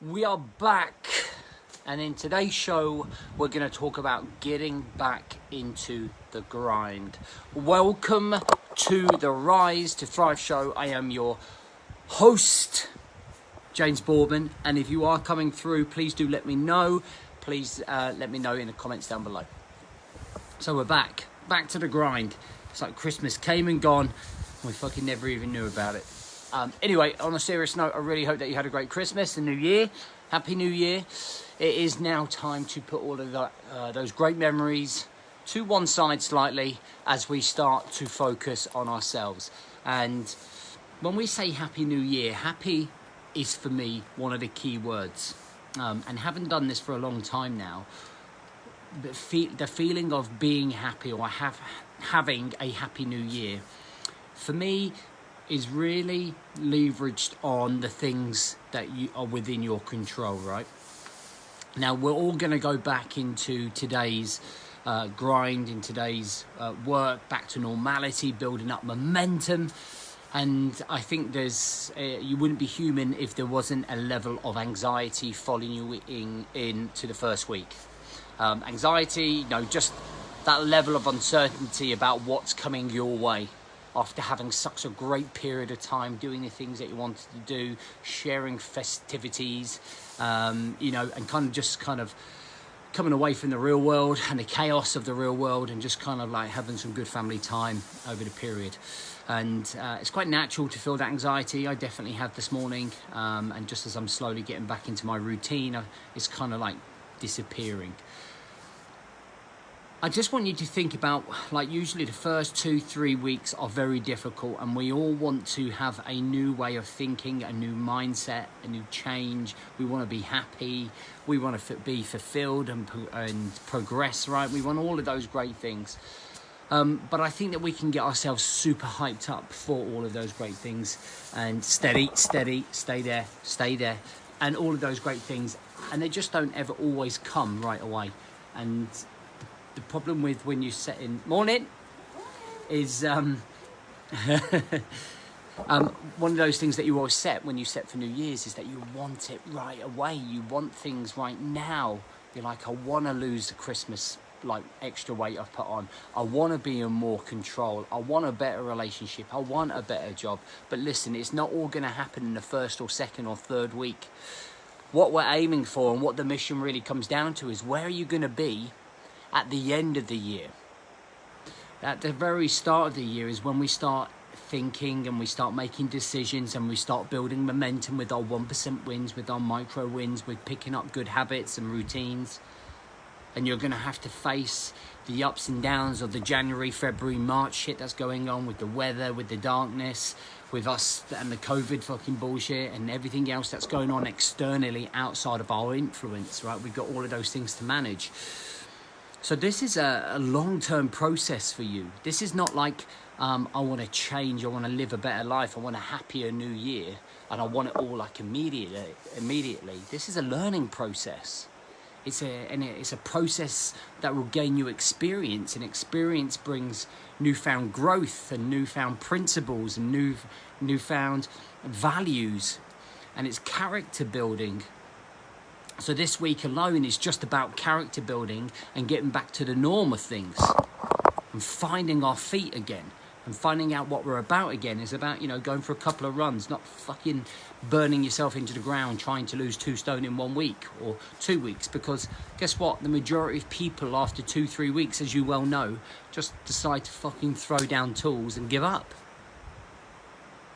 We are back, and in today's show we're going to talk about getting back into the grind. Welcome to the Rise to Thrive show. I am your host, James Boardman, and if you are coming through, please do let me know. Please let me know in the comments down below. So we're back to the grind. It's like Christmas came and gone, we fucking never even knew about it. Anyway, on a serious note, I really hope that you had a great Christmas and New Year. Happy New Year. It is now time to put all of those great memories to one side slightly as we start to focus on ourselves. And when we say Happy New Year, happy is for me one of the key words. And haven't done this for a long time now. But the feeling of being happy or having a Happy New Year, for me, is really leveraged on the things that you are within your control, right? Now, we're all going to go back into today's grind, in today's work, back to normality, building up momentum. And I think you wouldn't be human if there wasn't a level of anxiety following you into the first week. Anxiety, just that level of uncertainty about what's coming your way. After having such a great period of time doing the things that you wanted to do, sharing festivities, and kind of coming away from the real world and the chaos of the real world and just kind of like having some good family time over the period. And it's quite natural to feel that anxiety. I definitely had this morning. And just as I'm slowly getting back into my routine, it's kind of like disappearing. I just want you to think about, like, usually the first 2-3 weeks are very difficult, and we all want to have a new way of thinking, a new mindset, a new change. We want to be happy. We want to be fulfilled and progress, right? We want all of those great things. But I think that we can get ourselves super hyped up for all of those great things and steady, stay there, and all of those great things. And they just don't ever always come right away. And the problem with when you set in morning is one of those things that you always set when you set for New Year's is that you want it right away. You want things right now. You're like, I want to lose the Christmas extra weight I've put on. I want to be in more control. I want a better relationship. I want a better job. But listen, it's not all going to happen in the first or second or third week. What we're aiming for and what the mission really comes down to is, where are you going to be at the end of the year? At the very start of the year is when we start thinking and we start making decisions and we start building momentum with our 1% wins, with our micro wins, with picking up good habits and routines. And you're going to have to face the ups and downs of the January, February, March shit that's going on with the weather, with the darkness, with us and the COVID fucking bullshit and everything else that's going on externally outside of our influence, right? We've got all of those things to manage. So this is a long-term process for you. This is not like, I want to change, I want to live a better life, I want a happier new year, and I want it all like immediately. This is a learning process. It's a process that will gain you experience, and experience brings newfound growth and newfound principles and newfound values, and it's character building. So this week alone is just about character building and getting back to the norm of things and finding our feet again and finding out what we're about again. Is about, going for a couple of runs, not fucking burning yourself into the ground trying to lose 2 stone in 1 week or 2 weeks. Because guess what? The majority of people after 2-3 weeks, as you well know, just decide to fucking throw down tools and give up.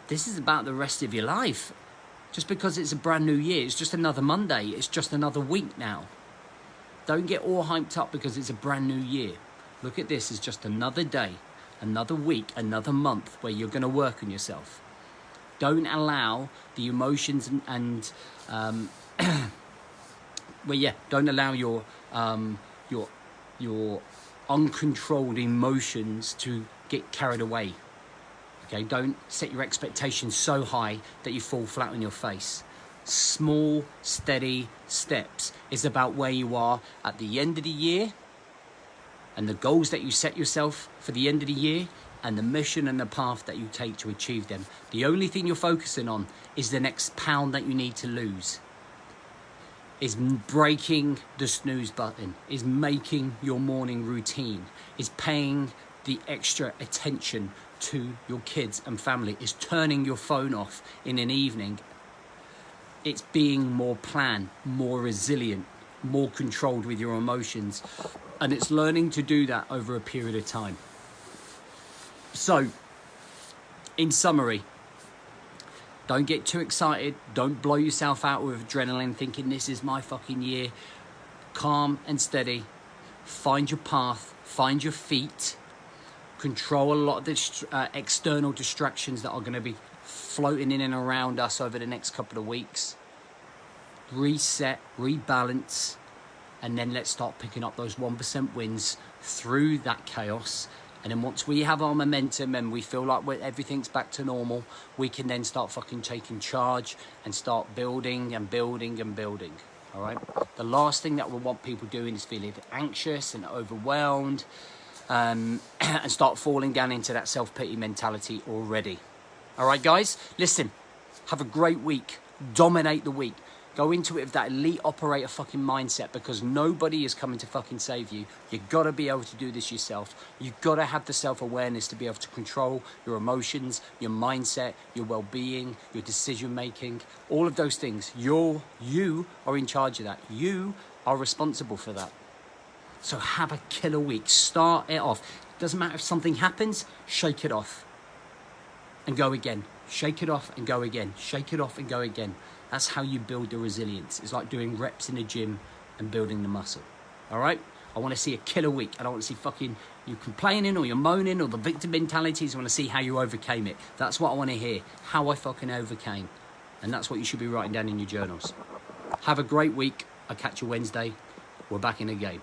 This is about the rest of your life. Just because it's a brand new year, it's just another Monday, it's just another week now. Don't get all hyped up because it's a brand new year. Look at this as just another day, another week, another month where you're going to work on yourself. Don't allow the emotions and don't allow your uncontrolled emotions to get carried away. Okay, don't set your expectations so high that you fall flat on your face. Small, steady steps is about where you are at the end of the year and the goals that you set yourself for the end of the year and the mission and the path that you take to achieve them. The only thing you're focusing on is the next pound that you need to lose. is breaking the snooze button, is making your morning routine, is paying the extra attention to your kids and family, is turning your phone off in an evening. It's being more planned, more resilient, more controlled with your emotions, and it's learning to do that over a period of time. So, in summary, don't get too excited. Don't blow yourself out with adrenaline thinking this is my fucking year. Calm and steady. Find your path. Find your feet. Control a lot of the external distractions that are going to be floating in and around us over the next couple of weeks. Reset, rebalance, and then let's start picking up those 1% wins through that chaos. And then once we have our momentum and we feel like everything's back to normal, we can then start fucking taking charge and start building and building and building. All right. The last thing that we want people doing is feeling anxious and overwhelmed, and start falling down into that self-pity mentality already. All right, guys, listen, have a great week. Dominate the week. Go into it with that elite operator fucking mindset, because nobody is coming to fucking save you. You gotta be able to do this yourself. You gotta have the self-awareness to be able to control your emotions, your mindset, your well-being, your decision-making, all of those things. You are in charge of that. You are responsible for that. So have a killer week. Start it off. Doesn't matter if something happens, shake it off and go again. Shake it off and go again. Shake it off and go again. That's how you build the resilience. It's like doing reps in the gym and building the muscle. All right? I want to see a killer week. I don't want to see fucking you complaining or you're moaning or the victim mentalities. I want to see how you overcame it. That's what I want to hear. How I fucking overcame. And that's what you should be writing down in your journals. Have a great week. I'll catch you Wednesday. We're back in the game.